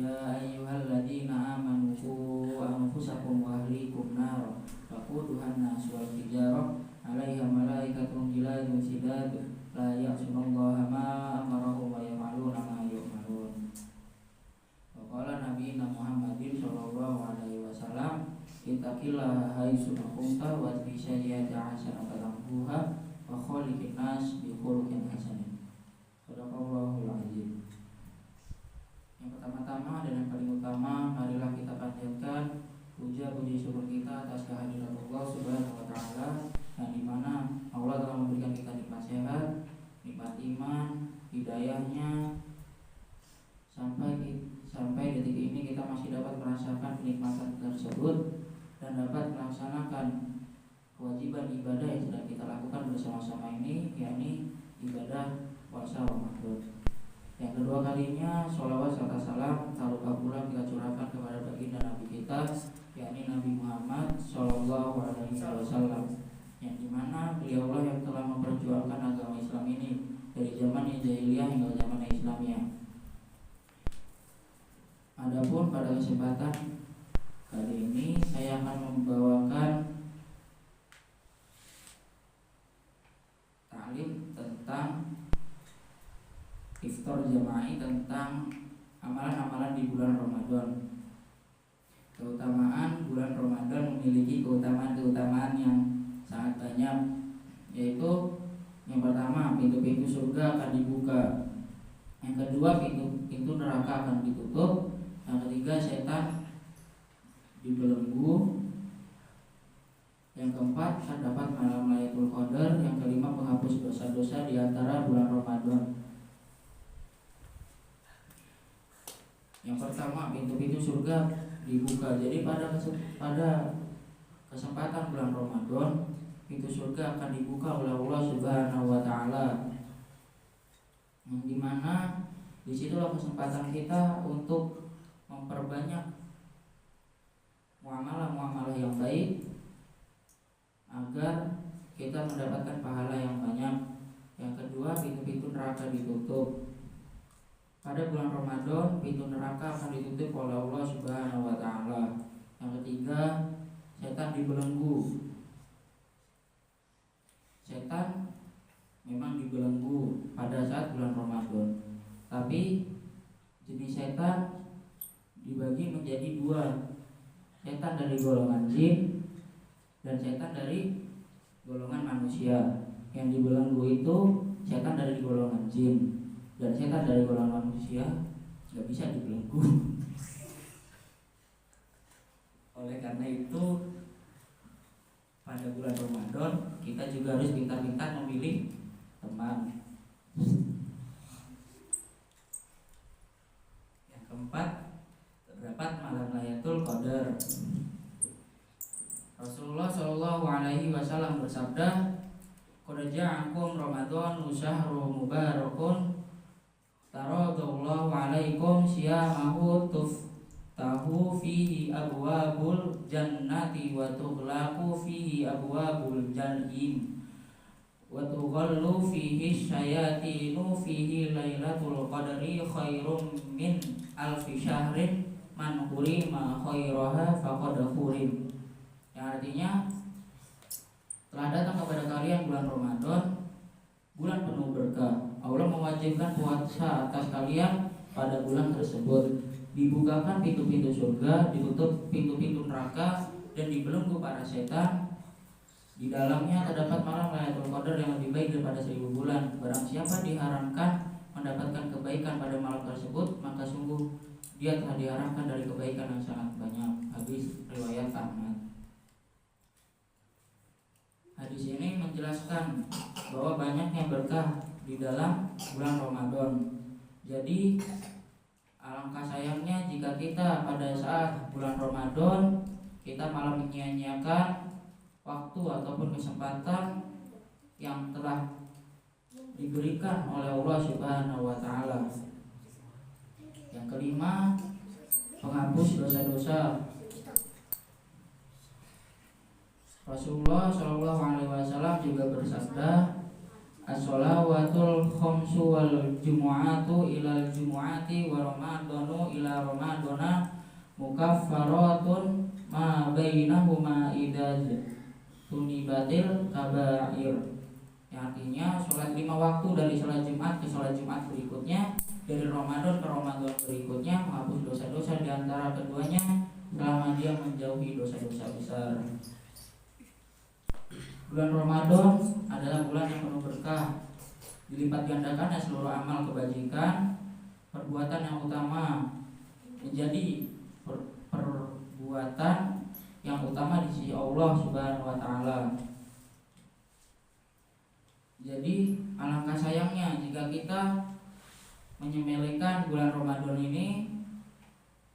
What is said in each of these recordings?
Ya ayyuhalladzina amanu qu anfusakum wa ahlikum nar waquduhan nas wal hijarah 'alaiha malaikatun ghiladun shidad la ya'sunallaha ma amarahum wa yaf'aluna ma yu'marun. Wa qala nabiyina Muhammadin sallallahu alaihi wasallam ittaqillaha haitsu kunta wa bi sayyi'ati hasanatan tamhuha wa khaliqin nas bi khuluqin hasanin. Sadaqallahul azim. Yang pertama-tama dan yang paling utama, marilah kita panjatkan puja-puji syukur kita atas kehadiran Allah Subhanahu wa taala, yang dimana Allah telah memberikan kita nikmat sehat, nikmat iman, hidayahnya, sampai detik ini kita masih dapat merasakan kenikmatan tersebut dan dapat melaksanakan kewajiban ibadah yang sedang kita lakukan bersama-sama ini, yakni ibadah puasa Ramadan. Yang kedua kalinya, sholawat serta salam tak lupa pula kita curahkan kepada baginda Nabi kita, yakni Nabi Muhammad Sallallahu Alaihi Wasallam, yang dimana beliaulah yang telah memperjuangkan agama Islam ini dari zaman jahiliyah hingga zaman Islamiyah. Adapun pada kesempatan kali ini saya akan membawakan taklim tentang iftar jama'i, tentang amalan-amalan di bulan Ramadan. Keutamaan bulan Ramadan memiliki keutamaan-keutamaan yang sangat banyak, yaitu yang pertama, pintu-pintu surga akan dibuka. Yang kedua, pintu neraka akan ditutup. Yang ketiga, setan dibelenggu. Yang keempat, terdapat malam Lailatul Qadar. Yang kelima, penghapus dosa-dosa di antara bulan Ramadan. Yang pertama, pintu-pintu surga dibuka. Jadi pada kesempatan bulan Ramadan, pintu surga akan dibuka oleh Allah Subhanahu wa taala. Yang dimana disitulah kesempatan kita untuk memperbanyak muamalah-muamalah yang baik agar kita mendapatkan pahala yang banyak. Yang kedua, pintu-pintu neraka ditutup. Pada bulan Ramadan, pintu neraka akan ditutup oleh Allah Subhanahu wa taala. Yang ketiga, setan dibelenggu. Setan memang dibelenggu pada saat bulan Ramadan, tapi jenis setan dibagi menjadi dua. Setan dari golongan jin dan setan dari golongan manusia. Yang dibelenggu itu setan dari golongan jin, dan setan dari golongan manusia nggak bisa dibelenggu. Oleh karena itu, pada bulan Ramadan kita juga harus pintar-pintar memilih teman. Yang keempat, terdapat malam Lailatul Qadar. Rasulullah Shallallahu Alaihi Wasallam bersabda, "Qad ja'akum Ramadan syahrun mubarakun, taradallahu alaikum siyamahu tuftahu fihi abwabul jannati wa tughlaqu fihi abwabul jahim wa tughallu fihi syayatinu fihi lailatul qadri khairum min alfi syahrin man hurima khairaha faqad hurim." Yang artinya, telah datang kepada kalian bulan Ramadan, bulan penuh berkah. Allah mewajibkan puasa atas kalian pada bulan tersebut. Dibukakan pintu-pintu surga, ditutup pintu-pintu neraka, dan dibelenggu para setan. Di dalamnya terdapat malam Lailatul Qadar yang lebih baik daripada 1000 bulan. Barang siapa diharamkan mendapatkan kebaikan pada malam tersebut, maka sungguh dia telah diharamkan dari kebaikan yang sangat banyak. Hadis riwayat Ahmad. Hadis ini menjelaskan bahwa banyaknya berkah di dalam bulan Ramadan. Jadi alangkah sayangnya jika kita pada saat bulan Ramadan kita malah menyia-nyiakan waktu ataupun kesempatan yang telah diberikan oleh Allah Subhanahu wa taala. Yang kelima, penghapus dosa-dosa. Rasulullah Shallallahu Alaihi Wasallam juga bersabda, as-shalawatul khamsu wal jumu'atu ilal jumu'ati wa ramadhanu ila ramadhana mukaffaratun ma bainahuma idza tunibatil kaba'ir. Yang artinya sholat 5 waktu dari sholat Jumat ke sholat Jumat berikutnya, dari Ramadan ke Ramadan berikutnya, menghapus dosa-dosa di antara keduanya selama dia menjauhi dosa-dosa besar. Bulan Ramadan adalah bulan yang penuh berkah, dilipat gandakan seluruh amal kebajikan, perbuatan yang utama menjadi perbuatan yang utama di sisi Allah Subhanahu wa taala. Jadi alangkah sayangnya jika kita menyepelekan bulan Ramadan ini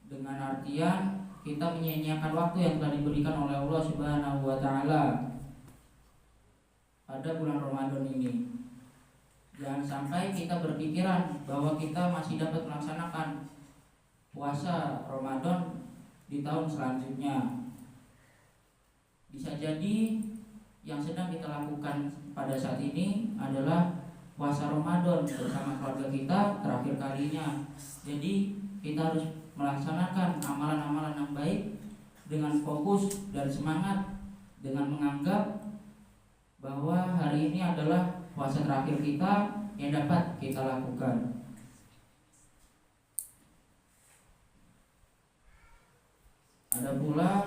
dengan artian kita menyia-nyiakan waktu yang telah diberikan oleh Allah Subhanahu wa taala pada bulan Ramadan ini. Jangan sampai kita berpikiran bahwa kita masih dapat melaksanakan puasa Ramadan di tahun selanjutnya. Bisa jadi yang sedang kita lakukan pada saat ini adalah puasa Ramadan bersama keluarga kita terakhir kalinya. Jadi kita harus melaksanakan amalan-amalan yang baik dengan fokus dan semangat, dengan menganggap bahwa hari ini adalah puasa terakhir kita yang dapat kita lakukan. Ada pula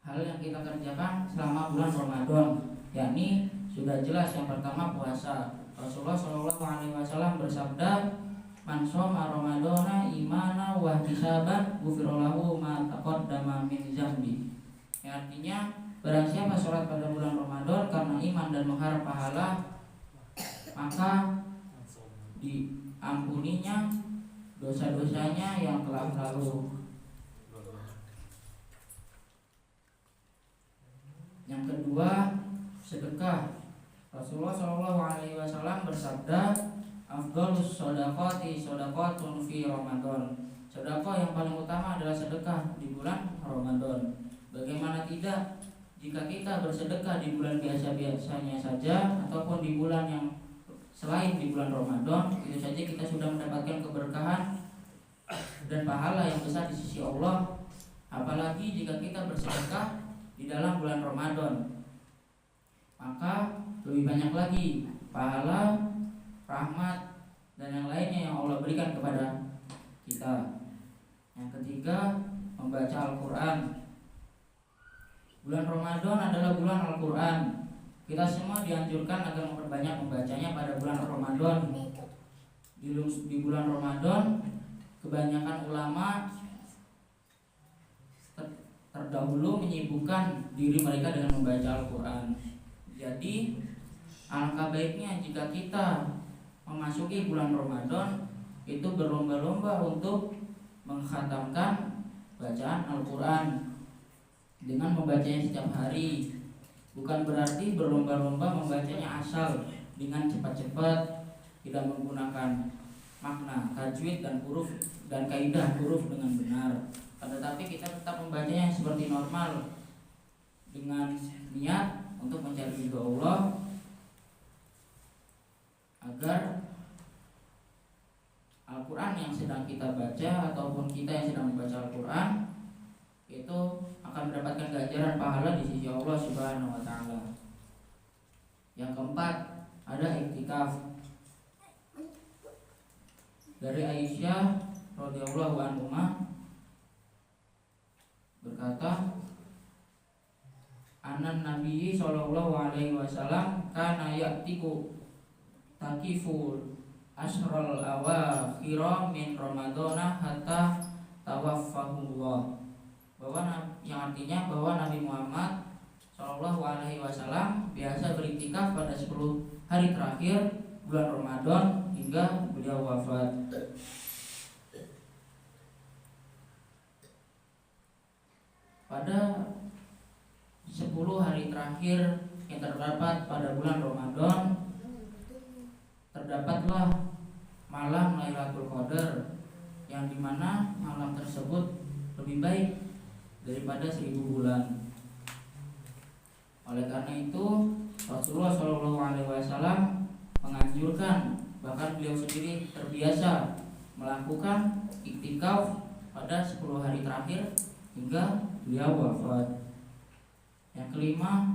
hal yang kita kerjakan selama bulan Ramadan, yakni sudah jelas yang pertama puasa. Rasulullah SAW bersabda, "Man shoma Ramadana imana wa ihtisaban ghufira lahu ma taqaddama min dzambi." Yang artinya barang siapa sholat pada bulan Ramadan karena iman dan mengharap pahala, maka diampuninya dosa-dosanya yang telah lalu. Yang kedua, sedekah. Rasulullah SAW bersabda, "Afdhalus shadaqati shadaqatun fi Ramadan." Sedekah yang paling utama adalah sedekah di bulan Ramadan. Bagaimana tidak jika kita bersedekah di bulan biasa-biasanya saja ataupun di bulan yang selain di bulan Ramadan, itu saja kita sudah mendapatkan keberkahan dan pahala yang besar di sisi Allah. Apalagi jika kita bersedekah di dalam bulan Ramadan, maka lebih banyak lagi pahala, rahmat dan yang lainnya yang Allah berikan kepada kita. Yang ketiga, membaca Al-Quran. Bulan Ramadan adalah bulan Al-Quran. Kita semua dianjurkan agar memperbanyak membacanya pada bulan Ramadan. Di bulan Ramadan, kebanyakan ulama terdahulu menyibukkan diri mereka dengan membaca Al-Quran. Jadi alangkah baiknya jika kita memasuki bulan Ramadan itu berlomba-lomba untuk mengkhatamkan bacaan Al-Quran dengan membacanya setiap hari. Bukan berarti berlomba-lomba membacanya asal dengan cepat-cepat, tidak menggunakan makna, tajwid dan huruf dan kaidah huruf dengan benar. Tetapi kita tetap membacanya seperti normal dengan niat untuk mencari ridho Allah, agar Al-Quran yang sedang kita baca ataupun kita yang sedang membaca Al-Quran itu akan mendapatkan ganjaran pahala di sisi Allah Subhanahu wa taala. Yang keempat, ada iktikaf. Dari Aisyah radhiyallahu anha berkata, "Anan Nabi sallallahu alaihi wasallam kana ya'tiku takiful asral awakhira min Ramadana hatta tawaffahullah." Yang artinya bahwa Nabi Muhammad sallallahu alaihi wasallam biasa beriktikaf pada 10 hari terakhir bulan Ramadan hingga beliau wafat. Pada 10 hari terakhir yang terdapat pada bulan Ramadan, terdapatlah malam Lailatul Qadar, yang dimana malam tersebut lebih baik daripada 1000 bulan. Oleh karena itu Rasulullah Shallallahu Alaihi Wasallam menganjurkan, bahkan beliau sendiri terbiasa melakukan iktikaf pada 10 hari terakhir hingga beliau wafat. Yang kelima,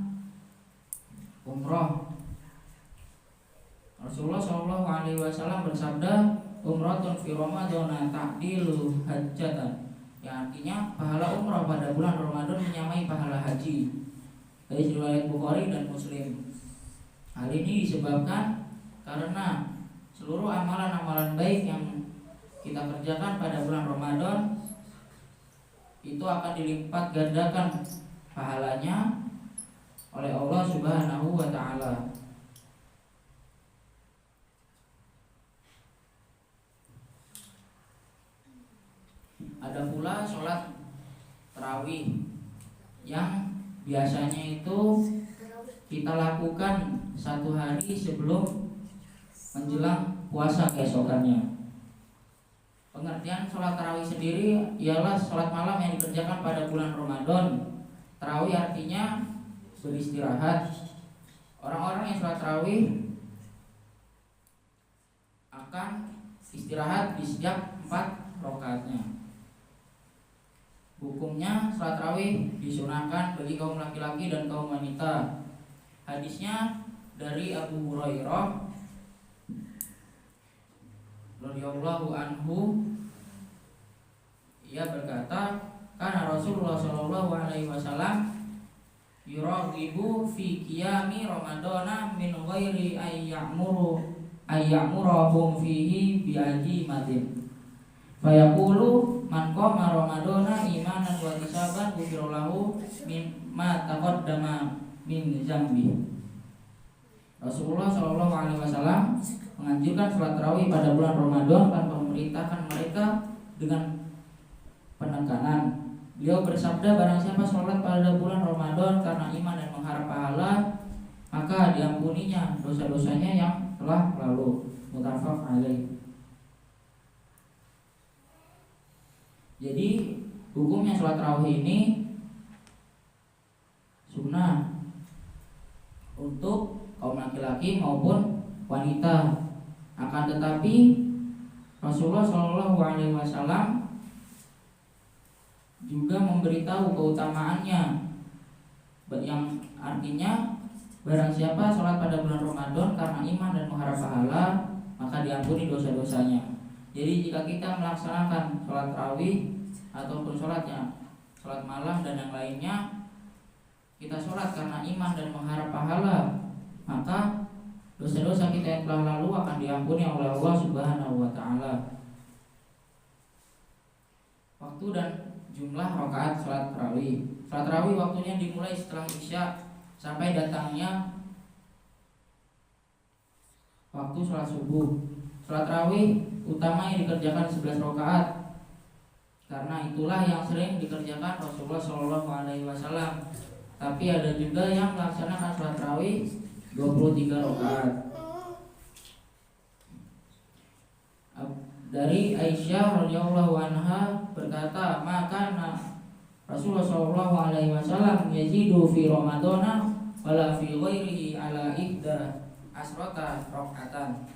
umroh. Rasulullah Shallallahu Alaihi Wasallam bersabda, umratun fi Ramadan ta'dilu hajjatan, yang artinya pahala umrah pada bulan Ramadan menyamai pahala haji. Dari riwayat Bukhari dan Muslim. Hal ini disebabkan karena seluruh amalan-amalan baik yang kita kerjakan pada bulan Ramadan itu akan dilipat gandakan pahalanya oleh Allah Subhanahu wa taala. Ada pula sholat tarawih yang biasanya itu kita lakukan 1 hari sebelum menjelang puasa keesokannya. Pengertian sholat tarawih sendiri ialah sholat malam yang dikerjakan pada bulan Ramadan. Tarawih artinya beristirahat. Orang-orang yang sholat tarawih akan istirahat di setiap 4 rakaatnya. Hukumnya sholat tarawih disunahkan bagi kaum laki-laki dan kaum wanita. Hadisnya dari Abu Hurairah radhiyallahu anhu, ia berkata, karena Rasulullah Shallallahu Alaihi Wasallam yuraghibu fi qiyami ramadana min ghairi ayyamurahum fihi bi ajimatin. Fayaqulu man qama ramadana imanan wa ihtisaban ghufira lahu mimma taqaddama min zambi. Rasulullah Shallallahu Alaihi Wasallam menganjurkan sholat tarawih pada bulan Ramadan tanpa memerintahkan mereka dengan penekanan. Beliau bersabda, barang siapa sholat pada bulan Ramadan karena iman dan mengharap pahala, maka diampuninya dosa-dosanya yang telah lalu. Muttafaq alaih. Jadi hukumnya sholat tarawih ini sunnah untuk kaum laki-laki maupun wanita. Akan tetapi Rasulullah Shallallahu Alaihi Wasallam juga memberitahu keutamaannya, yang artinya barang siapa sholat pada bulan Ramadan karena iman dan mengharap pahala, maka diampuni dosa-dosanya. Jadi jika kita melaksanakan sholat tarawih ataupun sholat malam dan yang lainnya, kita sholat karena iman dan mengharap pahala, maka dosa-dosa kita yang telah lalu akan diampuni oleh Allah Subhanahu wa taala. Waktu dan jumlah rakaat sholat tarawih. Sholat tarawih waktunya dimulai setelah Isya sampai datangnya waktu sholat subuh. Sholat tarawih utamanya dikerjakan 11 rakaat. Karena itulah yang sering dikerjakan Rasulullah Shallallahu Alaihi Wasallam. Tapi ada juga yang melaksanakan sholat tarawih 23 rakaat. Dari Aisyah radhiyallahu anha berkata, maka Rasulullah Shallallahu Alaihi Wasallam yazidu fi Ramadana wala fi ghairihi ala ihda asrata rakaatan.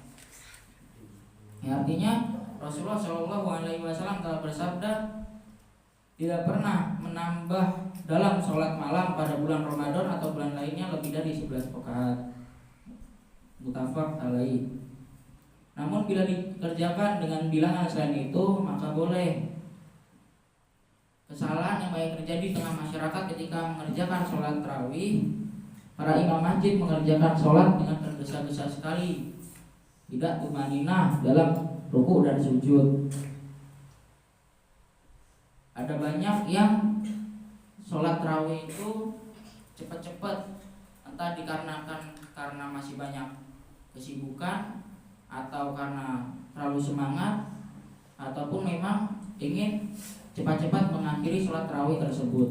Ya, artinya Rasulullah Shallallahu Alaihi Wasallam telah bersabda, tidak pernah menambah dalam sholat malam pada bulan Ramadan atau bulan lainnya lebih dari 11 rakaat. Muttafaq alaih. Namun bila dikerjakan dengan bilangan selain itu, maka boleh. Kesalahan yang banyak terjadi di tengah masyarakat ketika mengerjakan sholat tarawih, para imam masjid mengerjakan sholat dengan tergesa-gesa sekali, tidak tumaninah dalam ruku dan sujud. Ada banyak yang sholat tarawih itu cepat-cepat, entah dikarenakan karena masih banyak kesibukan, atau karena terlalu semangat, ataupun memang ingin cepat-cepat mengakhiri sholat tarawih tersebut.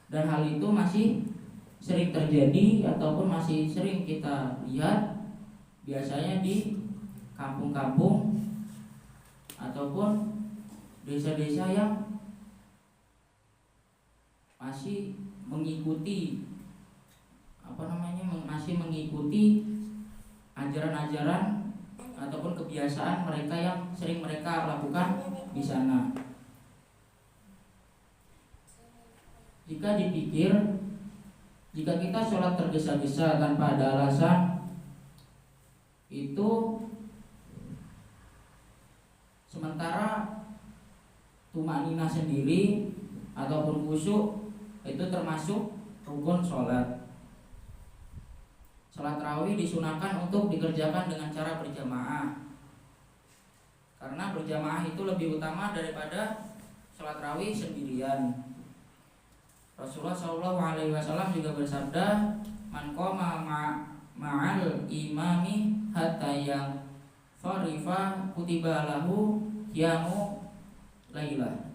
Dan hal itu masih sering terjadi ataupun masih sering kita lihat, biasanya di kampung-kampung ataupun desa-desa yang masih mengikuti masih mengikuti ajaran-ajaran ataupun kebiasaan mereka yang sering mereka lakukan di sana. Jika dipikir, jika kita sholat tergesa-gesa tanpa ada alasan, itu sementara tumanina sendiri ataupun khusyuk itu termasuk rukun sholat. Sholat tarawih disunahkan untuk dikerjakan dengan cara berjamaah, karena berjamaah itu lebih utama daripada sholat tarawih sendirian. Rasulullah SAW juga bersabda, man qama ma'al imami hatta yang farifa kutiba lahu qiyamu lailah.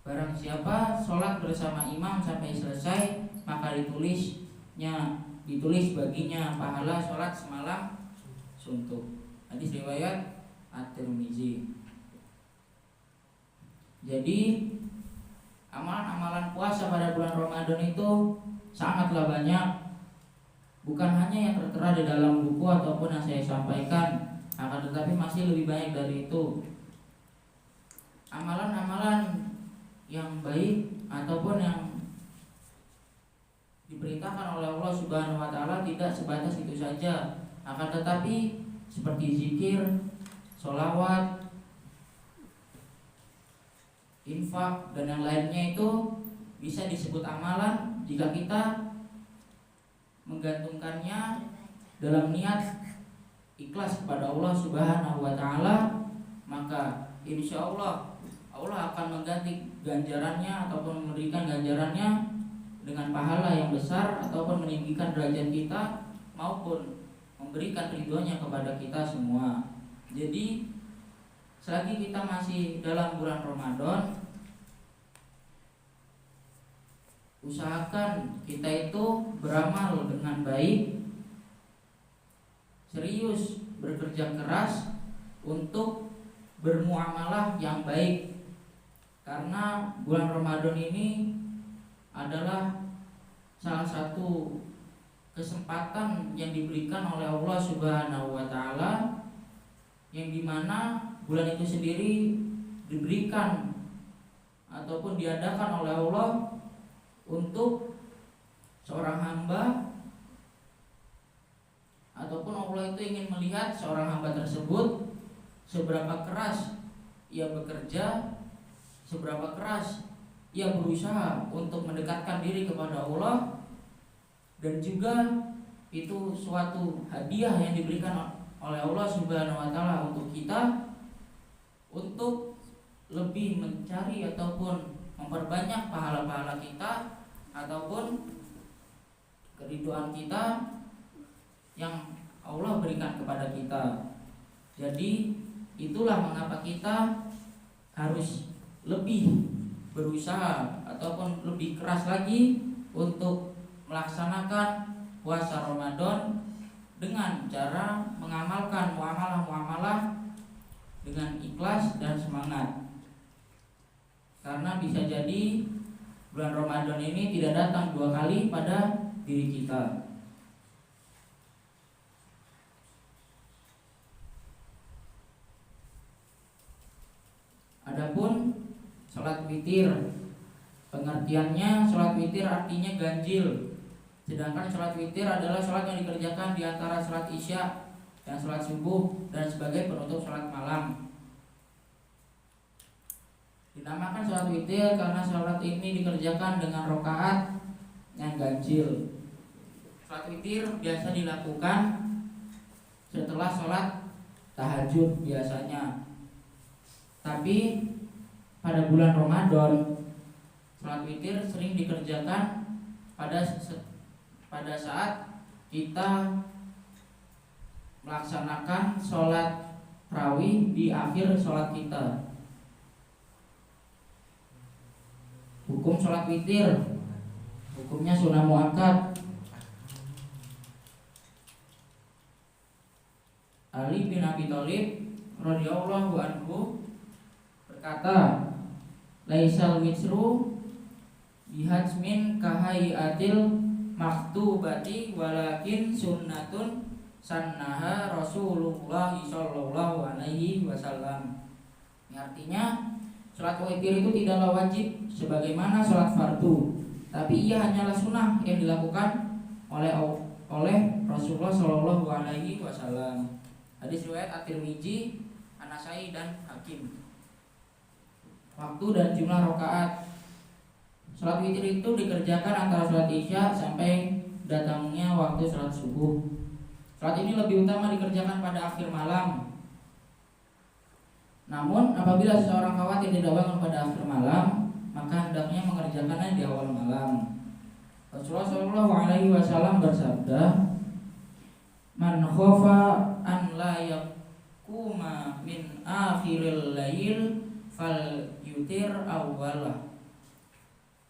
Barang siapa sholat bersama imam sampai selesai, maka ditulis baginya pahala sholat semalam suntuk. Hadis riwayat At-Tirmizi. Jadi amalan-amalan puasa pada bulan Ramadan itu sangatlah banyak. Bukan hanya yang tertera di dalam buku ataupun yang saya sampaikan, akan tetapi masih lebih banyak dari itu. Amalan-amalan yang baik ataupun yang diperintahkan oleh Allah Subhanahu wa taala tidak sebatas itu saja, akan tetapi seperti zikir, sholawat, infak dan yang lainnya itu bisa disebut amalan jika kita menggantungkannya dalam niat ikhlas kepada Allah Subhanahu wa taala, maka insya Allah akan mengganti ganjarannya ataupun memberikan ganjarannya dengan pahala yang besar ataupun meninggikan derajat kita maupun memberikan ridhonya kepada kita semua. Jadi selagi kita masih dalam bulan Ramadan, usahakan kita itu beramal dengan baik, serius bekerja keras untuk bermuamalah yang baik. Karena bulan Ramadan ini adalah salah satu kesempatan yang diberikan oleh Allah Subhanahu wa taala, yang dimana bulan itu sendiri diberikan ataupun diadakan oleh Allah untuk seorang hamba, ataupun Allah itu ingin melihat seorang hamba tersebut seberapa keras ia bekerja, seberapa keras ia berusaha untuk mendekatkan diri kepada Allah, dan juga itu suatu hadiah yang diberikan oleh Allah Subhanahu wa taala untuk kita untuk lebih mencari ataupun memperbanyak pahala-pahala kita ataupun keridhaan kita yang Allah berikan kepada kita. Jadi itulah mengapa kita harus lebih berusaha ataupun lebih keras lagi untuk melaksanakan puasa Ramadan dengan cara mengamalkan muamalah-muamalah dengan ikhlas dan semangat. Karena bisa jadi bulan Ramadan ini tidak datang dua kali pada diri kita. Adapun sholat witir, pengertiannya sholat witir artinya ganjil. Sedangkan sholat witir adalah sholat yang dikerjakan di antara sholat isya dan sholat subuh dan sebagai penutup sholat malam. Dinamakan sholat witir karena sholat ini dikerjakan dengan rakaat yang ganjil. Sholat witir biasa dilakukan setelah sholat tahajud biasanya. Tapi pada bulan Ramadan, sholat witir sering dikerjakan pada saat kita melaksanakan sholat tarawih di akhir sholat kita. Hukum sholat witir, hukumnya sunnah muakkad. Ali bin Abi Thalib radhiyallahu anhu berkata, laisal witru bihajmin kahayatil maktubati walakin sunnatun sannaha Rasulullah sallallahu alaihi wasallam. Ini artinya salat witir itu tidaklah wajib sebagaimana salat fardu, tapi ia hanyalah sunnah yang dilakukan oleh Rasulullah sallallahu alaihi wasallam. Hadis riwayat At-Tirmidzi, An-Nasai dan Hakim. Waktu dan jumlah rakaat salat witir itu dikerjakan antara salat Isya sampai datangnya waktu salat subuh. Salat ini lebih utama dikerjakan pada akhir malam. Namun apabila seseorang khawatir tidak bangun pada akhir malam, maka hendaknya mengerjakannya di awal malam. Rasulullah Shallallahu Alaihi Wasallam bersabda, "Man khofa an la yakuma min akhiril lail fal yutir awwalah.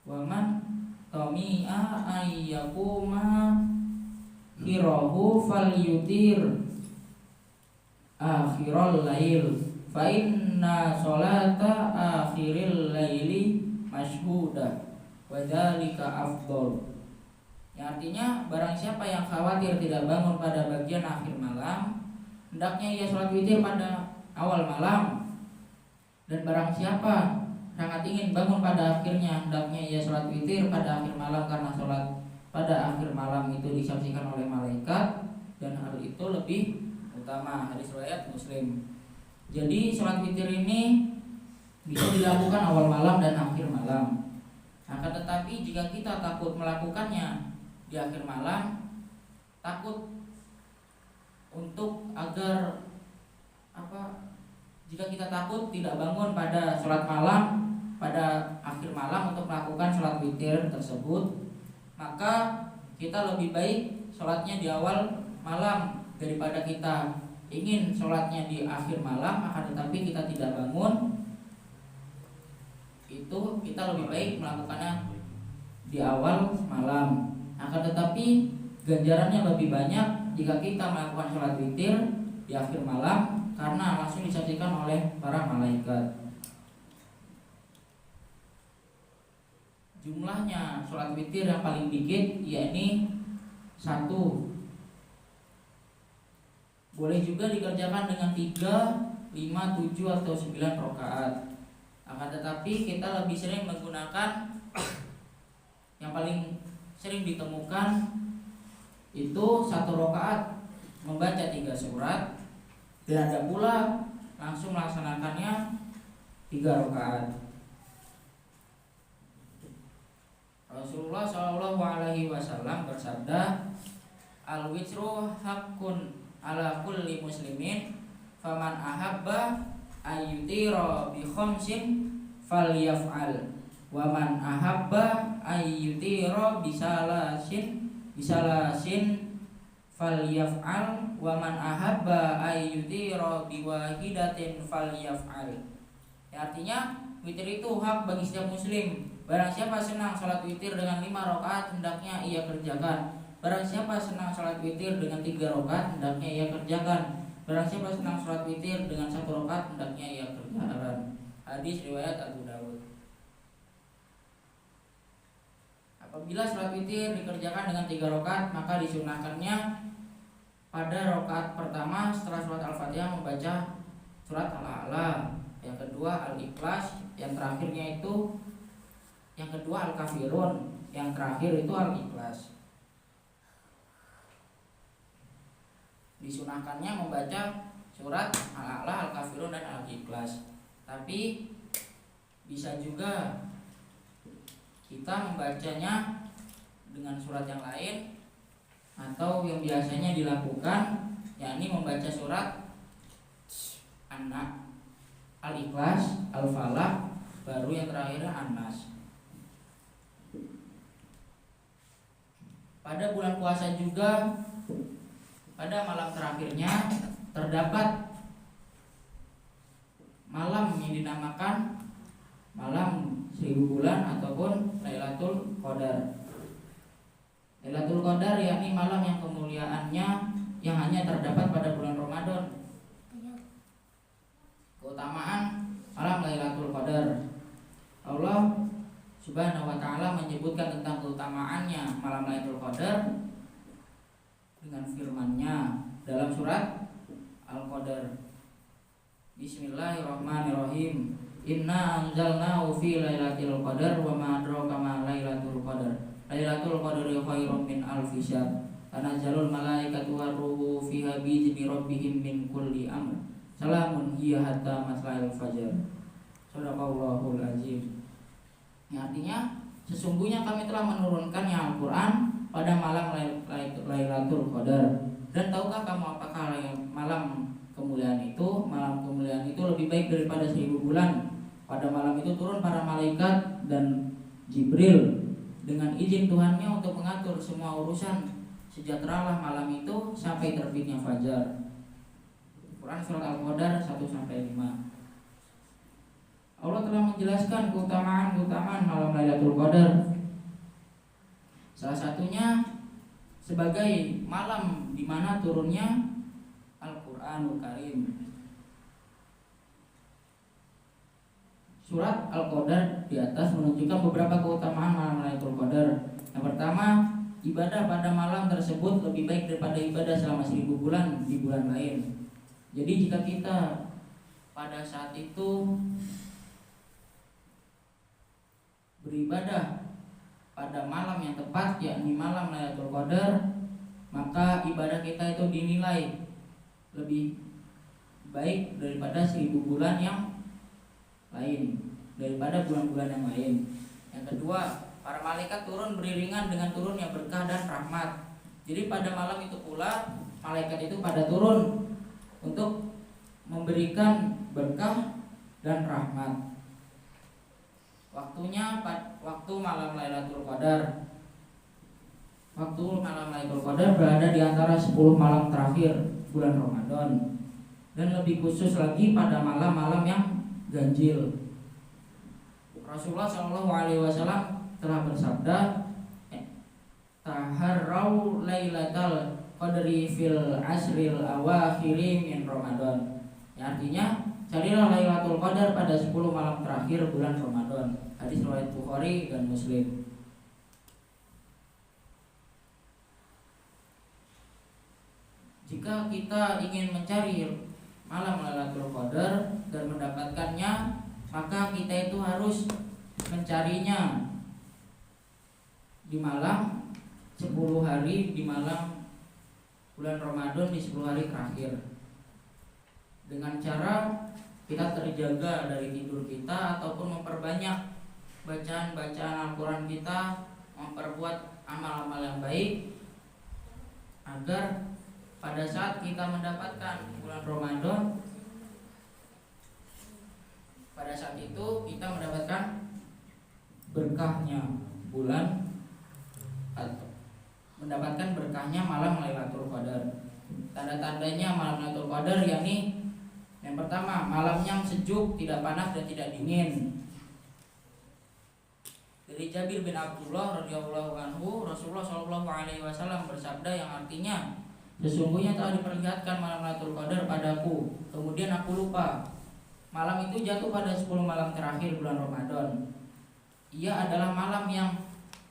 Waman tomi'a ayyakuma khirahu fal yutir akhiral lail fa inna sholata akhiril laili mashhudah wa dzalika afdol." Yang artinya barang siapa yang khawatir tidak bangun pada bagian akhir malam, hendaknya ia sholat witir pada awal malam. Dan barang siapa sangat ingin bangun pada akhirnya, hendaknya ia sholat witir pada akhir malam, karena sholat pada akhir malam itu disaksikan oleh malaikat dan hal itu lebih utama. Hadis riwayat Muslim. Jadi sholat witir ini bisa dilakukan awal malam dan akhir malam. Akan tetapi jika kita takut melakukannya di akhir malam, takut untuk jika kita takut tidak bangun pada sholat malam pada akhir malam untuk melakukan sholat witir tersebut, maka kita lebih baik sholatnya di awal malam daripada kita ingin sholatnya di akhir malam akan tetapi kita tidak bangun. Itu kita lebih baik melakukannya di awal malam. Akan tetapi ganjarannya lebih banyak jika kita melakukan sholat witir di akhir malam, karena langsung disaksikan oleh para malaikat. Jumlahnya sholat witir yang paling dikit yakni 1. Boleh juga dikerjakan dengan 3, 5, 7 atau 9 rakaat. Akan tetapi kita lebih sering menggunakan yang paling sering ditemukan itu 1 rakaat membaca 3 surat, dan ada pula langsung melaksanakannya 3 rakaat. Rasulullah Shallallahu Alaihi Wasallam bersabda, "Al-witru hakun ala kulli muslimin, faman ahabba ayyutira bi khamsin falyaf'al, waman ahabba ayyutira bisalasin falyaf'al, waman ahabba ayyutira biwahidatin falyaf'al." Ya, artinya witir itu hak bagi setiap muslim. Barang siapa senang salat witir dengan 5 rakaat, hendaknya ia kerjakan. Barang siapa senang salat witir dengan 3 rakaat, hendaknya ia kerjakan. Barang siapa senang salat witir dengan 1 rakaat, hendaknya ia kerjakan. Hadis riwayat Abu Dawud. Apabila salat witir dikerjakan dengan 3 rakaat, maka disunahkannya pada rakaat pertama setelah surat Al-Fatihah membaca surat Al-A'la, yang kedua Al-Ikhlas, yang kedua Al-Kafirun, yang terakhir itu Al-Ikhlas. Disunahkannya membaca surat Al-A'la, Al-Kafirun dan Al-Ikhlas. Tapi bisa juga kita membacanya dengan surat yang lain, atau yang biasanya dilakukan yakni membaca surat Al-Ikhlas, Al-Falaq, baru yang terakhir An-Nas. Pada bulan puasa juga, pada malam terakhirnya terdapat malam yang dinamakan malam 1000 bulan ataupun Lailatul Qadar. Lailatul Qadar yakni malam yang kemuliaannya yang hanya terdapat pada bulan Ramadan. Keutamaan malam Lailatul Qadar. Allah Subhanahu wa ta'ala menyebutkan tentang keutamaannya malam Lailatul Qadar dengan firman-Nya dalam surat Al-Qadar. Bismillahirrahmanirrahim. Inna anzalnahu fi lailatul qadar wa ma adraka ma lailatul qadar. Lailatul qadri khairum min alfi syahr. Tanazzalul malaikatu war-ruhu fiha bi idzni rabbihim min kulli amr. Salamun hiya hatta matla'il fajar. Shadaqallahul azim. Artinya sesungguhnya kami telah menurunkannya Al-Quran pada malam Lailatul Qadar. Dan tahukah kamu apakah malam kemuliaan itu? Malam kemuliaan itu lebih baik daripada 1000 bulan. Pada malam itu turun para malaikat dan Jibril dengan izin Tuhannya untuk mengatur semua urusan. Sejahteralah malam itu sampai terbitnya fajar. Quran surat Al-Qadar 1-5. Allah telah menjelaskan keutamaan malam Lailatul Qadar. Salah satunya sebagai malam di mana turunnya Al-Qur'anul Karim. Surat Al-Qadar di atas menunjukkan beberapa keutamaan malam Lailatul Qadar. Yang pertama, ibadah pada malam tersebut lebih baik daripada ibadah selama 1000 bulan di bulan lain. Jadi jika kita pada saat itu beribadah pada malam yang tepat, yakni malam Lailatul Qadar, maka ibadah kita itu dinilai lebih baik daripada 1000 bulan yang lain, daripada bulan-bulan yang lain. Yang kedua, para malaikat turun beriringan dengan turunnya berkah dan rahmat. Jadi pada malam itu pula malaikat itu pada turun untuk memberikan berkah dan rahmat. Waktunya waktu malam Lailatul Qadar. Waktu malam Lailatul Qadar berada di antara 10 malam terakhir bulan Ramadan, dan lebih khusus lagi pada malam-malam yang ganjil. Rasulullah SAW telah bersabda, taharrau lailatal qadri fil asril awakhiri min Ramadan. Ya, artinya carilah Lailatul Qadar pada 10 malam terakhir bulan Ramadan. Hadis riwayat Bukhari dan Muslim. Jika kita ingin mencari malam Lailatul Qadar dan mendapatkannya, maka kita itu harus mencarinya di malam 10 hari di malam bulan Ramadan, di 10 hari terakhir, dengan cara kita terjaga dari tidur kita ataupun memperbanyak bacaan-bacaan Al-Quran kita, memperbuat amal-amal yang baik, agar pada saat kita mendapatkan bulan Ramadan, pada saat itu kita mendapatkan berkahnya bulan atau mendapatkan berkahnya malam Lailatul Qadar. Tanda-tandanya malam Lailatul Qadar yakni yang pertama, malam yang sejuk, tidak panas dan tidak dingin. Dari Jabir bin Abdullah radhiyallahu anhu, Rasulullah SAW bersabda yang artinya, sesungguhnya telah diperlihatkan malam Lailatul Qadar padaku, kemudian aku lupa. Malam itu jatuh pada 10 malam terakhir bulan Ramadan. Ia adalah malam yang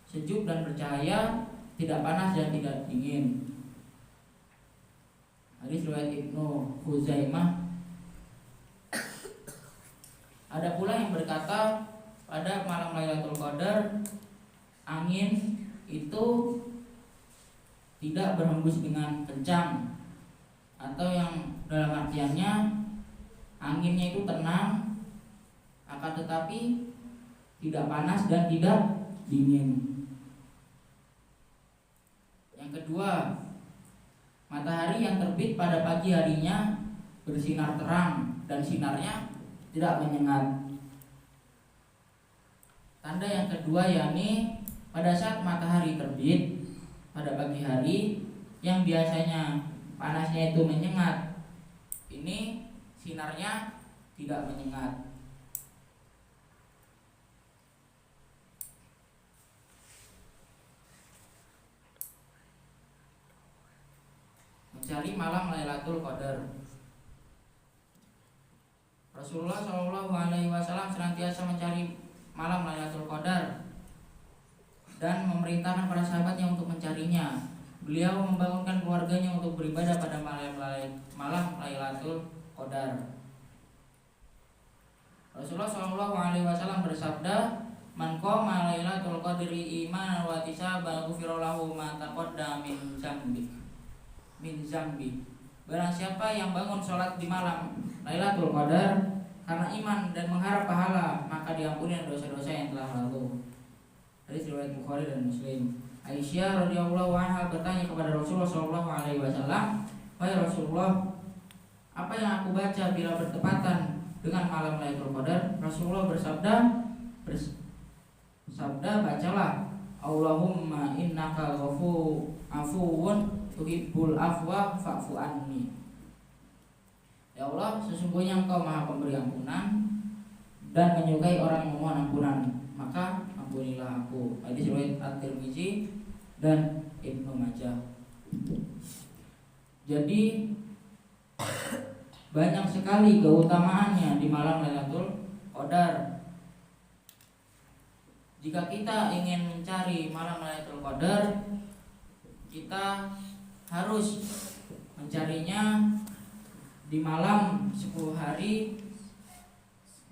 sejuk dan bercahaya, tidak panas dan tidak dingin. Hadis riwayat Ibnu Huzaimah. Ada pula yang berkata pada malam Lailatul Qadar angin itu tidak berhembus dengan kencang, atau yang dalam artiannya anginnya itu tenang, akan tetapi tidak panas dan tidak dingin. Yang kedua, matahari yang terbit pada pagi harinya bersinar terang dan sinarnya tidak menyengat. Tanda yang kedua yakni pada saat matahari terbit pada pagi hari yang biasanya panasnya itu menyengat, ini sinarnya tidak menyengat. Mencari malam Lailatul Qadar. Rasulullah SAW senantiasa mencari malam Lailatul Qadar dan memerintahkan para sahabatnya untuk mencarinya. Beliau membangunkan keluarganya untuk beribadah pada malam Lailatul Qadar. Rasulullah Shallallahu Alaihi Wasallam bersabda, "Man qama Lailatul Qadri imanan wa ihtisaban ghufira lahu ma taqaddama min zambi." Barang siapa yang bangun sholat di malam Lailatul Qadar karena iman dan mengharap pahala, maka diampuni dosa-dosa yang telah lalu. Hadis riwayat Bukhari dan Muslim. Aisyah radhiyallahu anha bertanya kepada Rasulullah Shallallahu Alaihi Wasallam, "Wahai Rasulullah, apa yang aku baca bila bertepatan dengan malam Lailatul Qadar?" Rasulullah bersabda, bacalah, "Allahumma innaka afuwun tuhibbul afwa fa'fu anni." Ya Allah, sesungguhnya Engkau Maha Pemberi ampunan dan menyukai orang yang memohon ampunan, maka ampunilah aku. Hadis riwayat At-Tirmizi dan Ibnu Majah. Jadi banyak sekali keutamaannya di malam Lailatul Qadar. Jika kita ingin mencari malam Lailatul Qadar, kita harus mencarinya di malam 10 hari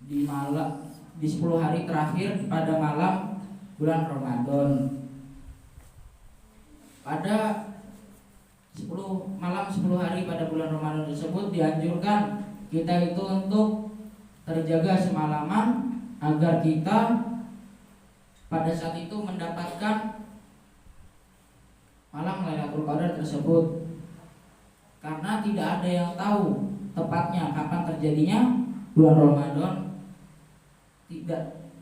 di 10 hari terakhir pada malam bulan Ramadan. Pada 10 hari pada bulan Ramadan tersebut dianjurkan kita itu untuk terjaga semalaman agar kita pada saat itu mendapatkan malam Lailatul Qadar tersebut. Karena tidak ada yang tahu tepatnya kapan terjadinya bulan Ramadan.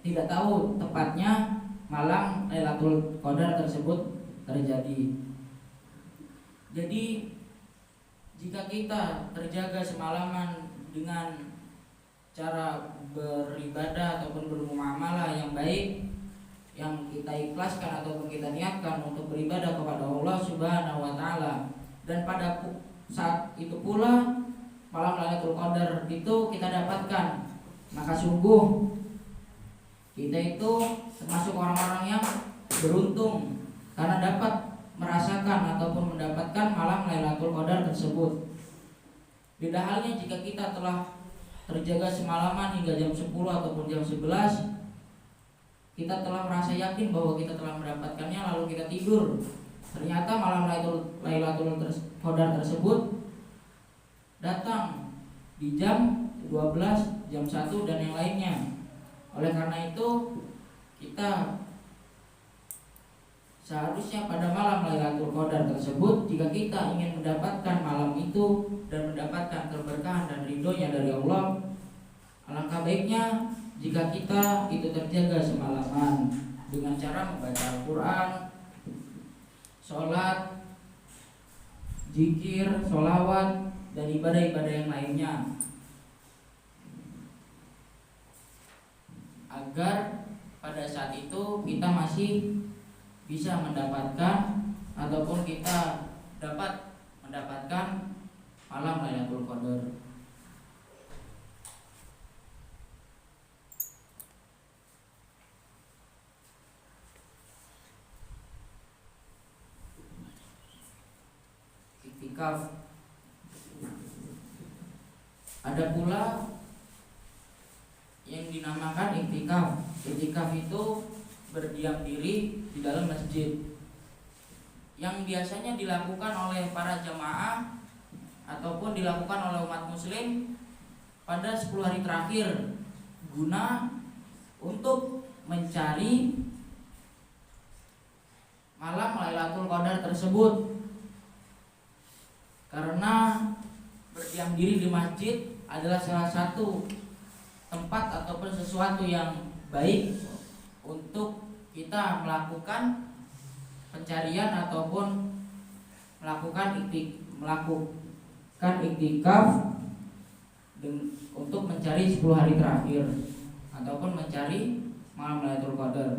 Tidak tahu tepatnya malam Lailatul Qadar tersebut terjadi. Jadi jika kita terjaga semalaman dengan cara beribadah ataupun bermuamalah yang baik, yang kita ikhlaskan ataupun kita niatkan untuk beribadah kepada Allah Subhanahu wa taala, dan pada saat itu pula malam Lailatul Qadar itu kita dapatkan, maka sungguh kita itu termasuk orang-orang yang beruntung karena dapat merasakan ataupun mendapatkan malam Lailatul Qadar tersebut. Beda halnya jika kita telah terjaga semalaman hingga jam 10 ataupun jam 11, kita telah merasa yakin bahwa kita telah mendapatkannya, lalu kita tidur. Ternyata malam Lailatul Qadar tersebut datang di jam 12, jam 1 dan yang lainnya. Oleh karena itu kita seharusnya pada malam Lailatul Qadar tersebut, jika kita ingin mendapatkan malam itu dan mendapatkan keberkahan dan ridhonya dari Allah, alangkah baiknya jika kita itu terjaga semalaman dengan cara membaca Al-Quran, sholat, zikir, sholawat, dan ibadah-ibadah yang lainnya, agar pada saat itu kita masih bisa mendapatkan ataupun kita dapat mendapatkan malam Lailatul Qadar. Iktikaf. Ada pula yang dinamakan iktikaf. Iktikaf itu berdiam diri di dalam masjid, yang biasanya dilakukan oleh para jamaah ataupun dilakukan oleh umat muslim pada 10 hari terakhir, guna untuk mencari malam Lailatul Qadar tersebut. Karena berdiam diri di masjid adalah salah satu tempat ataupun sesuatu yang baik untuk kita melakukan pencarian ataupun melakukan iktikaf untuk mencari 10 hari terakhir ataupun mencari malam Lailatul Qadar.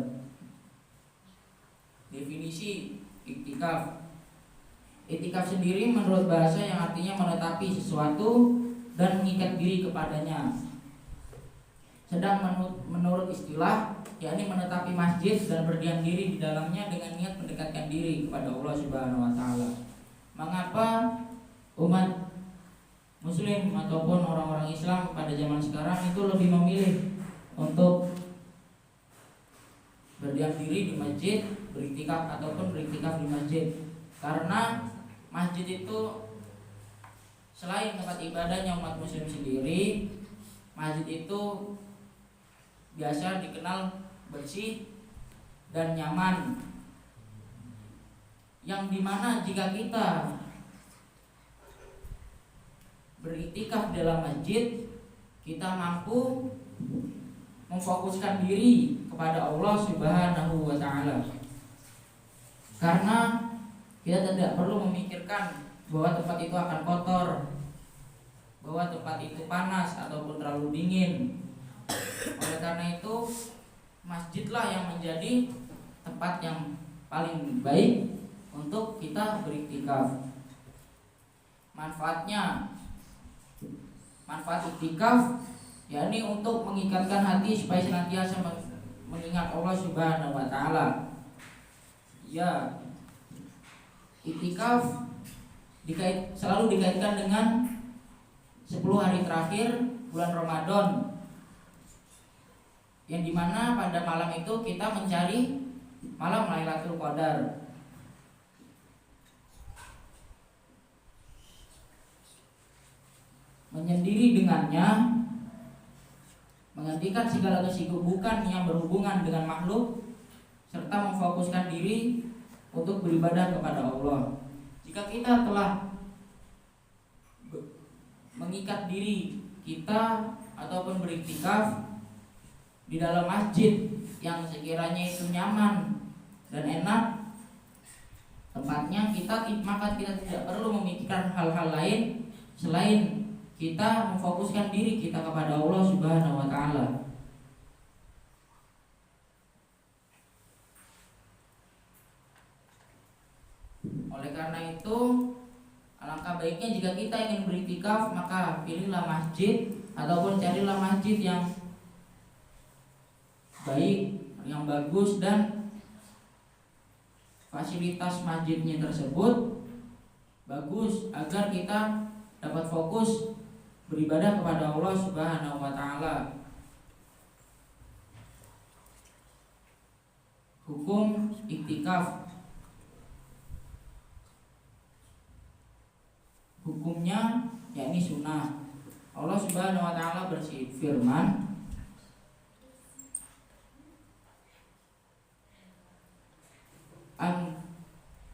Definisi iktikaf. Iktikaf sendiri menurut bahasa yang artinya menetapi sesuatu dan mengikat diri kepadanya. sedang menurut istilah, yakni menetapi masjid dan berdiam diri di dalamnya dengan niat mendekatkan diri kepada Allah Subhanahu wa taala. Mengapa umat muslim ataupun orang-orang Islam pada zaman sekarang itu lebih memilih untuk berdiam diri di masjid, beriktikaf ataupun beriktikaf di masjid? Karena masjid itu selain tempat ibadahnya umat muslim sendiri, masjid itu biasa dikenal bersih dan nyaman, yang dimana jika kita beriktikaf dalam masjid, kita mampu memfokuskan diri kepada Allah Subhanahu wa taala. Karena kita tidak perlu memikirkan bahwa tempat itu akan kotor, bahwa tempat itu panas ataupun terlalu dingin. Oleh karena itu, masjidlah yang menjadi tempat yang paling baik untuk kita beriktikaf. Manfaat iktikaf yakni untuk mengikatkan hati supaya senantiasa mengingat Allah Subhanahu wa taala. Ya, iktikaf selalu dikaitkan dengan 10 hari terakhir bulan Ramadan, yang dimana pada malam itu kita mencari malam Lailatul Qadar. Menyendiri dengannya, menghentikan segala kesibukan yang berhubungan dengan makhluk, serta memfokuskan diri untuk beribadah kepada Allah. Jika kita telah mengikat diri kita ataupun beriktikaf di dalam masjid yang sekiranya itu nyaman dan enak tempatnya, maka kita tidak perlu memikirkan hal-hal lain selain kita memfokuskan diri kita kepada Allah Subhanahu wa taala. Oleh karena itu, alangkah baiknya jika kita ingin beriktikaf, maka pilihlah masjid ataupun carilah masjid yang baik, yang bagus, dan fasilitas masjidnya tersebut bagus agar kita dapat fokus beribadah kepada Allah Subhanahu wa taala. Hukum iktikaf. Hukumnya yakni sunnah. Allah Subhanahu wa taala berfirman, an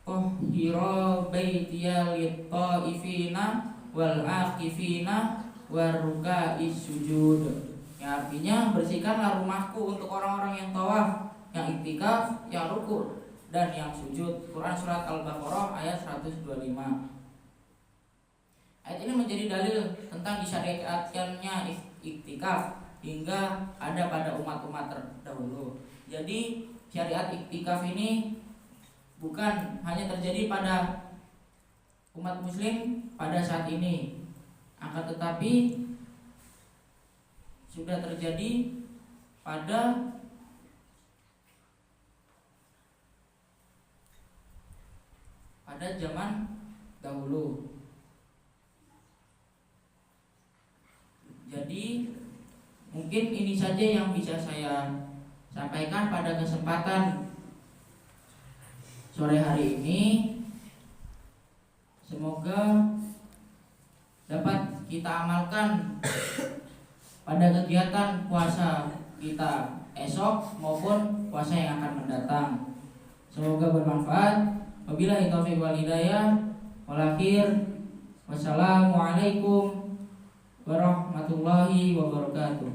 tahhira baitiya lit-taifina wal aqifina waruka'is sujud. Ya, artinya bersihkanlah rumahku untuk orang-orang yang tawaf, yang iktikaf, yang ruku dan yang sujud. Quran surat Al-Baqarah ayat 125. Ayat ini menjadi dalil tentang disyariatkannya iktikaf hingga ada pada umat-umat terdahulu. Jadi syariat iktikaf ini bukan hanya terjadi pada umat muslim pada saat ini, akan tetapi sudah terjadi pada zaman dahulu. Jadi mungkin ini saja yang bisa saya sampaikan pada kesempatan sore hari ini. Semoga dapat kita amalkan pada kegiatan puasa kita esok maupun puasa yang akan mendatang. Semoga bermanfaat. Wabillahi taufiq wal hidayah. Wal akhir. Wassalamualaikum warahmatullahi wabarakatuh.